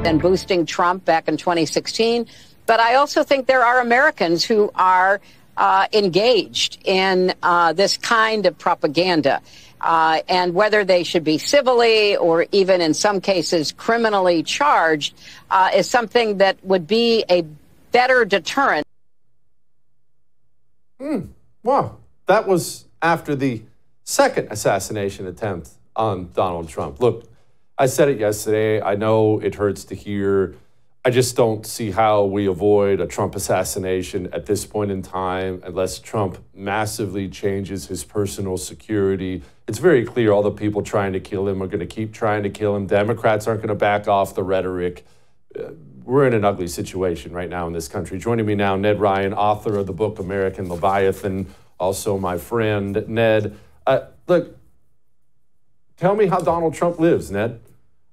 and boosting Trump back in 2016. But I also think there are Americans who are engaged in this kind of propaganda. And whether they should be civilly or even in some cases criminally charged is something that would be a better deterrent. Wow. That was after the second assassination attempt on Donald Trump. Look, I said it yesterday. I know it hurts to hear. I just don't see how we avoid a Trump assassination at this point in time unless Trump massively changes his personal security. It's very clear all the people trying to kill him are going to keep trying to kill him. Democrats aren't going to back off the rhetoric. We're in an ugly situation right now in this country. Joining me now, Ned Ryun, author of the book American Leviathan, also my friend, Ned. Look, tell me how Donald Trump lives, Ned.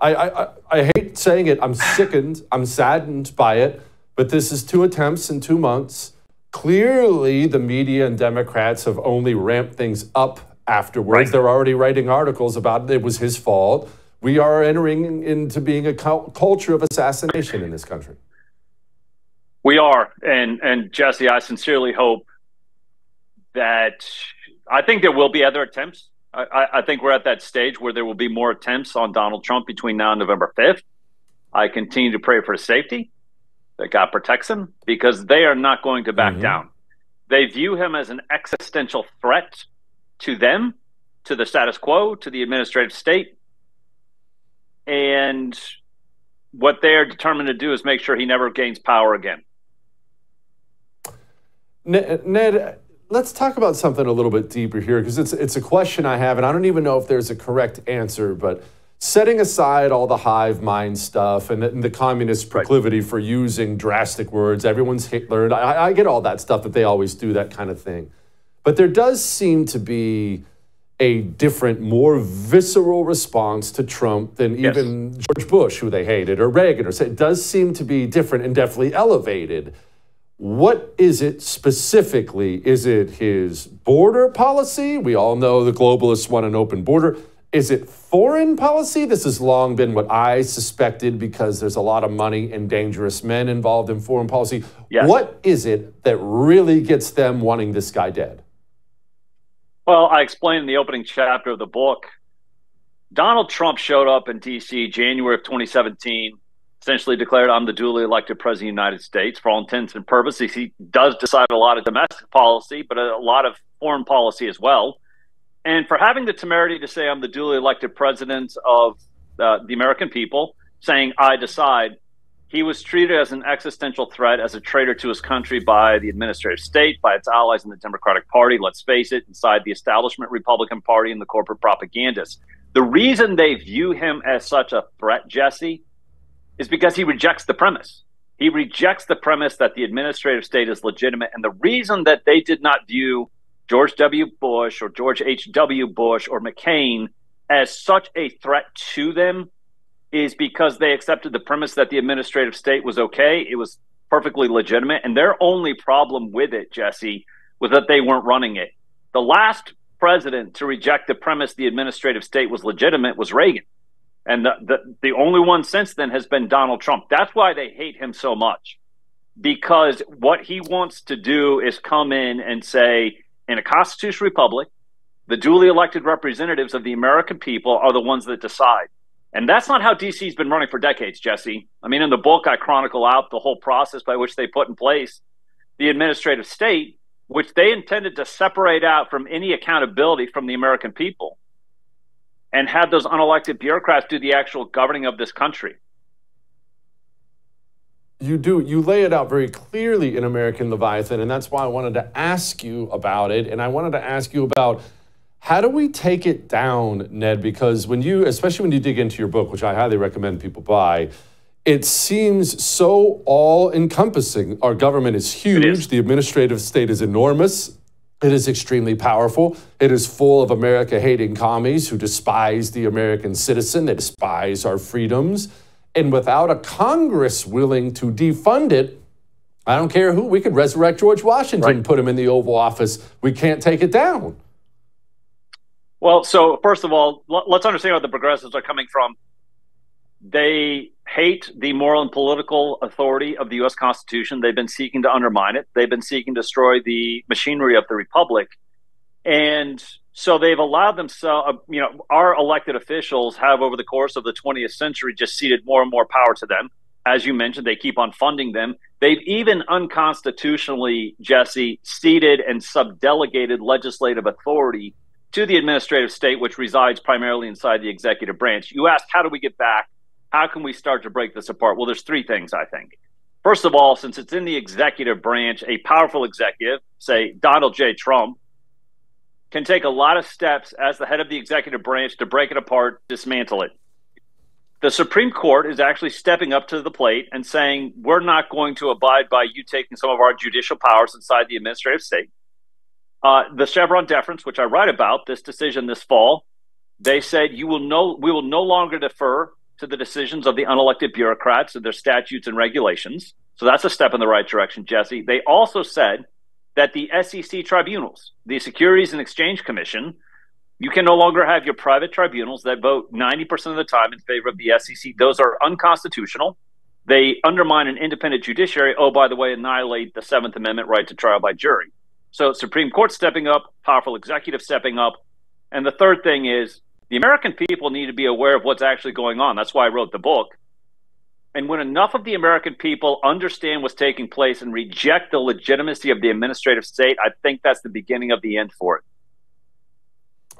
I hate saying it. I'm sickened. I'm saddened by it. But this is 2 attempts in 2 months. Clearly, the media and Democrats have only ramped things up afterwards. Right. They're already writing articles about it was his fault. We are entering into being a culture of assassination in this country. We are. And Jesse, I sincerely hope that I think there will be other attempts. I think we're at that stage where there will be more attempts on Donald Trump between now and November 5th. I continue to pray for his safety, that God protects him, because they are not going to back down. They view him as an existential threat to them, to the status quo, to the administrative state. And what they're determined to do is make sure he never gains power again. Ned, let's talk about something a little bit deeper here, because it's a question I have, and I don't even know if there's a correct answer, but setting aside all the hive mind stuff and the communist proclivity for using drastic words, everyone's Hitler, I get all that stuff that they always do, that kind of thing. But there does seem to be a different, more visceral response to Trump than even George Bush, who they hated, or Reagan, or it does seem to be different and definitely elevated. What is it specifically? Is it his border policy? We all know the globalists want an open border. Is it foreign policy? This has long been what I suspected, because there's a lot of money and dangerous men involved in foreign policy. Yes. What is it that really gets them wanting this guy dead? Well, I explained in the opening chapter of the book, Donald Trump showed up in D.C. January of 2017, essentially declared, I'm the duly elected president of the United States. For all intents and purposes, he does decide a lot of domestic policy, but a lot of foreign policy as well. And for having the temerity to say, I'm the duly elected president of the American people, saying, I decide, he was treated as an existential threat, as a traitor to his country by the administrative state, by its allies in the Democratic Party, let's face it, inside the establishment Republican Party and the corporate propagandists. The reason they view him as such a threat, Jesse, is because he rejects the premise. He rejects the premise that the administrative state is legitimate. And the reason that they did not view George W. Bush or George H.W. Bush or McCain as such a threat to them is because they accepted the premise that the administrative state was okay. It was perfectly legitimate. And their only problem with it, Jesse, was that they weren't running it. The last president to reject the premise the administrative state was legitimate was Reagan. And the only one since then has been Donald Trump. That's why they hate him so much, because what he wants to do is come in and say, in a constitutional republic, the duly elected representatives of the American people are the ones that decide. And that's not how DC's been running for decades, Jesse. I mean, in the book, I chronicle out the whole process by which they put in place the administrative state, which they intended to separate out from any accountability from the American people and have those unelected bureaucrats do the actual governing of this country. You do. You lay it out very clearly in American Leviathan, and that's why I wanted to ask you about it. And I wanted to ask you about, how do we take it down, Ned? Because when you, especially when you dig into your book, which I highly recommend people buy, it seems so all-encompassing. Our government is huge. The administrative state is enormous. It is extremely powerful. It is full of America-hating commies who despise the American citizen. They despise our freedoms. And without a Congress willing to defund it, I don't care who, we could resurrect George Washington and put him in the Oval Office. We can't take it down. Well, so first of all, let's understand where the progressives are coming from. They hate the moral and political authority of the U.S. Constitution. They've been seeking to undermine it. They've been seeking to destroy the machinery of the republic. And so they've allowed themselves, our elected officials have over the course of the 20th century just ceded more and more power to them. As you mentioned, they keep on funding them. They've even unconstitutionally, Jesse, ceded and subdelegated legislative authority to the administrative state, which resides primarily inside the executive branch. You asked, how do we get back? How can we start to break this apart? Well, there's three things, I think. First of all, since it's in the executive branch, a powerful executive, say Donald J. Trump, can take a lot of steps as the head of the executive branch to break it apart, dismantle it. The Supreme Court is actually stepping up to the plate and saying, we're not going to abide by you taking some of our judicial powers inside the administrative state. The Chevron deference, which I write about, this decision this fall, they said we will no longer defer to the decisions of the unelected bureaucrats and their statutes and regulations. So that's a step in the right direction, Jesse. They also said that the SEC tribunals, the Securities and Exchange Commission, you can no longer have your private tribunals that vote 90% of the time in favor of the SEC. Those are unconstitutional. They undermine an independent judiciary. Oh, by the way, annihilate the Seventh Amendment right to trial by jury. So Supreme Court stepping up, powerful executive stepping up. And the third thing is the American people need to be aware of what's actually going on. That's why I wrote the book. And when enough of the American people understand what's taking place and reject the legitimacy of the administrative state, I think that's the beginning of the end for it.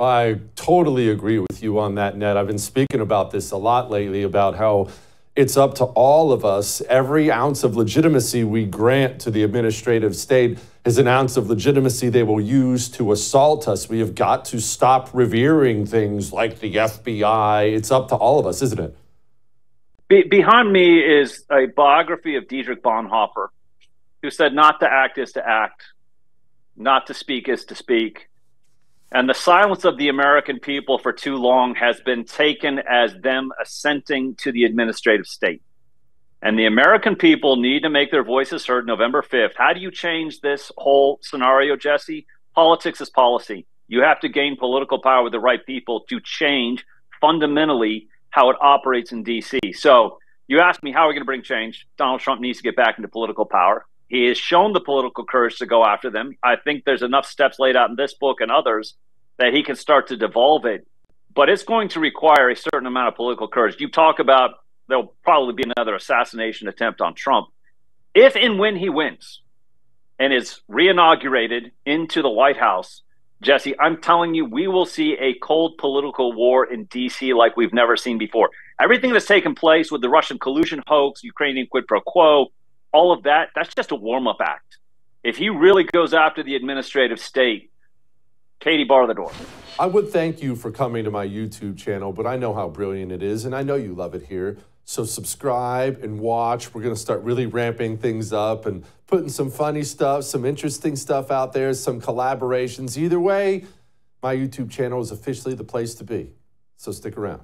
I totally agree with you on that, Ned. I've been speaking about this a lot lately, about how it's up to all of us. Every ounce of legitimacy we grant to the administrative state is an ounce of legitimacy they will use to assault us. We have got to stop revering things like the FBI. It's up to all of us, isn't it? Behind me is a biography of Dietrich Bonhoeffer, who said not to act is to act, not to speak is to speak. And the silence of the American people for too long has been taken as them assenting to the administrative state. And the American people need to make their voices heard November 5th. How do you change this whole scenario, Jesse? Politics is policy. You have to gain political power with the right people to change fundamentally how it operates in D.C. So you asked me, how are we going to bring change? Donald Trump needs to get back into political power. He has shown the political courage to go after them. I think there's enough steps laid out in this book and others that he can start to devolve it. But it's going to require a certain amount of political courage. You talk about there'll probably be another assassination attempt on Trump. If and when he wins and is reinaugurated into the White House, Jesse, I'm telling you, we will see a cold political war in D.C. like we've never seen before. Everything that's taken place with the Russian collusion hoax, Ukrainian quid pro quo, all of that, that's just a warm-up act. If he really goes after the administrative state, Katie, bar the door. I would thank you for coming to my YouTube channel, but I know how brilliant it is, and I know you love it here. So subscribe and watch. We're going to start really ramping things up and putting some funny stuff, some interesting stuff out there, some collaborations. Either way, my YouTube channel is officially the place to be. So stick around.